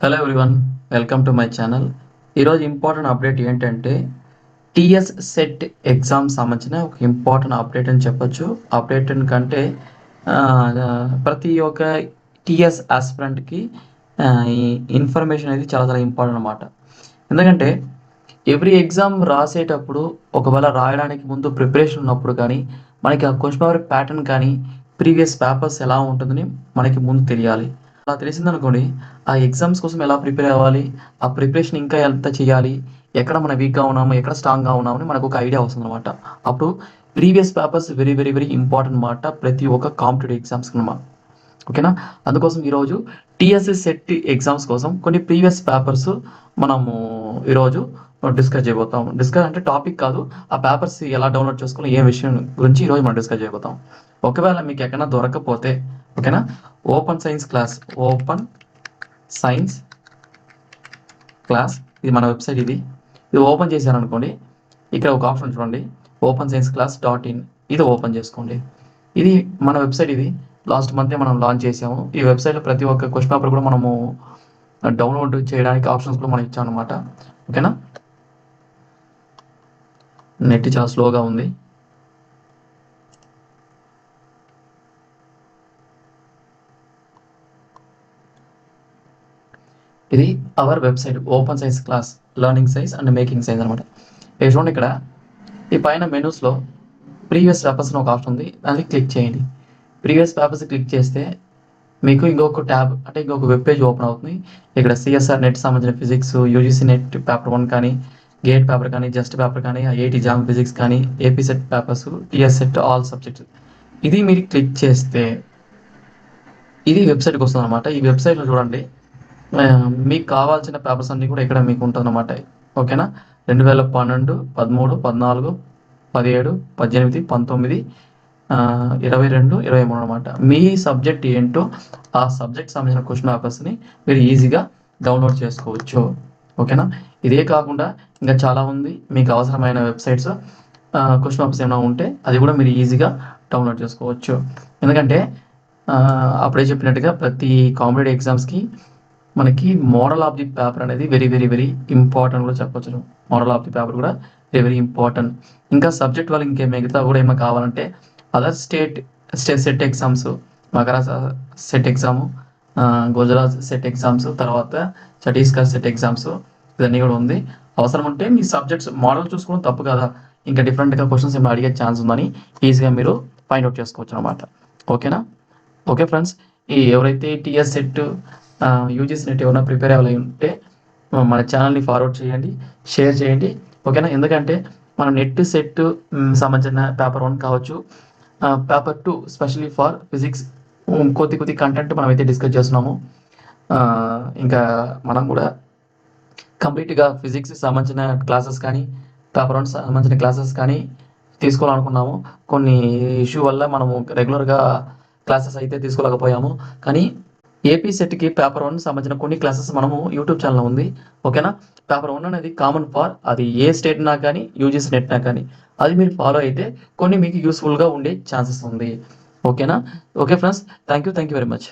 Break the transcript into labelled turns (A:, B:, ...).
A: Hello everyone, welcome to my channel. ఈరోజు important update ఏంటంటే TS set exam సంబంధించిన ఒక ఇంపార్టెంట్ అప్డేట్ అని చెప్పొచ్చు. అప్డేట్ కంటే ఆ, ప్రతి ఒక్క టీఎస్ ఆస్పిరెంట్కి ఈ ఇన్ఫర్మేషన్ అనేది చాలా చాలా ఇంపార్టెంట్ అనమాట. ఎందుకంటే ఎవ్రీ ఎగ్జామ్ రాసేటప్పుడు ఒకవేళ రాయడానికి ముందు ప్రిపరేషన్ ఉన్నప్పుడు కానీ మనకి ఆ క్వశ్చన్ పేపర్ ప్యాటర్న్ కానీ ప్రీవియస్ పేపర్స్ ఎలా ఉంటుందని మనకి ముందు తెలియాలి. అలా తెలిసిందనుకోండి, ఆ ఎగ్జామ్స్ కోసం ఎలా ప్రిపేర్ అవ్వాలి, ఆ ప్రిపరేషన్ ఇంకా ఎంత చేయాలి, ఎక్కడ మనం వీక్గా ఉన్నాము, ఎక్కడ స్ట్రాంగ్గా ఉన్నామని మనకు ఒక ఐడియా వస్తుంది అనమాట. అప్పుడు previous papers very very very important అనమాట ప్రతి ఒక్క కాంపిటేటివ్ ఎగ్జామ్స్ అనమాట. ఓకేనా? అందుకోసం ఈరోజు టీఎస్ఎస్ సెట్ ఎగ్జామ్స్ కోసం కొన్ని ప్రీవియస్ పేపర్స్ మనము ఈరోజు డిస్కస్ చేయబోతాం. డిస్కస్ అంటే టాపిక్ కాదు, ఆ పేపర్స్ ఎలా డౌన్లోడ్ చేసుకోవాలి ఏ విషయం గురించి ఈరోజు మనం డిస్కస్ చేయబోతాం. ఒకవేళ మీకు ఎక్కడైనా దొరకకపోతే, ఓకేనా, ఓపెన్ సైన్స్ క్లాస్ ఇది మన వెబ్సైట్. ఇది ఓపెన్ చేశారనుకోండి, ఇక్కడ ఒక ఆప్షన్ చూడండి, ఓపెన్ సైన్స్ క్లాస్ .in. ఇది ఓపెన్ చేసుకోండి. ఇది మన వెబ్సైట్. ఇది లాస్ట్ మంతే మనం లాంచ్ చేసాము. ఈ వెబ్సైట్లో ప్రతి ఒక్క క్వశ్చన్ పేపర్ కూడా మనము డౌన్లోడ్ చేయడానికి ఆప్షన్స్ కూడా మనం ఇచ్చాం అనమాట. ఓకేనా? నెట్ చాలా స్లోగా ఉంది. ఇది our website open science class learning science and making science అనమాట. చూడండి, ఇక్కడ ఈ పైన మెనూస్లో ప్రీవియస్ పేపర్స్ అని ఒక ఆప్షన్ ఉంది, అది క్లిక్ చేయండి. ప్రీవియస్ పేపర్స్ క్లిక్ చేస్తే మీకు ఇంకొక ట్యాబ్ అంటే ఇంకొక వెబ్ పేజ్ ఓపెన్ అవుతుంది. ఇక్కడ సిఎస్ఆర్ నెట్ సంబంధించిన ఫిజిక్స్, యూజీసీ నెట్ పేపర్ 1 కానీ, గేట్ పేపర్ కానీ, జస్ట్ పేపర్ కానీ, ఐఐటి జామ్ ఫిజిక్స్ కానీ, AP set papers, TS set all subjects. ఇది మీరు క్లిక్ చేస్తే ఇది వెబ్సైట్కి వస్తుంది అనమాట. ఈ వెబ్సైట్లో చూడండి, మీకు కావాల్సిన పేపర్స్ అన్నీ కూడా ఇక్కడ మీకు ఉంటుంది అనమాట. ఓకేనా? 2012, 13, 14, 17, 18, 19, 22, 23 అనమాట. మీ సబ్జెక్ట్ ఏంటో ఆ సబ్జెక్ట్ సంబంధించిన క్వశ్చన్ పేపర్స్ని మీరు ఈజీగా డౌన్లోడ్ చేసుకోవచ్చు. ఓకేనా? ఇదే కాకుండా ఇంకా చాలా ఉంది. మీకు అవసరమైన వెబ్సైట్స్ క్వశ్చన్ పేపర్స్ ఏమైనా ఉంటే అది కూడా మీరు ఈజీగా డౌన్లోడ్ చేసుకోవచ్చు. ఎందుకంటే అప్పుడే చెప్పినట్టుగా ప్రతి కాంపిటేటివ్ ఎగ్జామ్స్కి మనకి మోడల్ ఆఫ్ ది పేపర్ అనేది వెరీ వెరీ వెరీ ఇంపార్టెంట్ కూడా చెప్పొచ్చు. మోడల్ ఆఫ్ ది పేపర్ కూడా వెరీ వెరీ ఇంపార్టెంట్. ఇంకా సబ్జెక్ట్ వాళ్ళకి ఇంకే మిగతా కూడా ఏమైనా కావాలంటే other state set exams, Maharashtra set exam, Gujarat set exams, తర్వాత ఛత్తీస్గఢ్ సెట్ ఎగ్జామ్స్, ఇవన్నీ కూడా ఉంది. అవసరం ఉంటే మీ సబ్జెక్ట్స్ మోడల్ చూసుకోవడం తప్పు కదా, ఇంకా డిఫరెంట్గా క్వశ్చన్స్ ఏమైనా అడిగే ఛాన్స్ ఉందని ఈజీగా మీరు ఫైండ్ అవుట్ చేసుకోవచ్చు అనమాట. ఓకేనా? ఓకే ఫ్రెండ్స్, ఈ ఎవరైతే టీఎస్ సెట్ యూజీసీ నెట్ ఏమైనా ప్రిపేర్ అవ్వాలి ఉంటే మన ఛానల్ని ఫార్వర్డ్ చేయండి, షేర్ చేయండి. ఓకేనా? ఎందుకంటే మన నెట్ సెట్ సంబంధించిన పేపర్ 1 కావచ్చు, పేపర్ 2 స్పెషల్లీ ఫర్ ఫిజిక్స్ కొద్ది కంటెంట్ మనం అయితే డిస్కస్ చేస్తున్నాము. ఇంకా మనం కూడా కంప్లీట్గా ఫిజిక్స్ సంబంధించిన క్లాసెస్ కానీ, పేపర్ 1 సంబంధించిన క్లాసెస్ కానీ తీసుకోవాలనుకున్నాము. కొన్ని ఇష్యూ వల్ల మనము రెగ్యులర్గా క్లాసెస్ అయితే తీసుకోలేకపోయాము. కానీ ఏపీ సెట్కి పేపర్ 1 సంబంధించిన కొన్ని క్లాసెస్ మనము యూట్యూబ్ ఛానల్ ఉంది. ఓకేనా? పేపర్ 1 అనేది కామన్ ఫర్ అది ఏ స్టేట్ నా కానీ యూజీసీ నెట్ నా కానీ, అది మీరు ఫాలో అయితే కొన్ని మీకు యూస్ఫుల్గా ఉండే ఛాన్సెస్ ఉంది. ఓకేనా? Okay friends, thank you very much.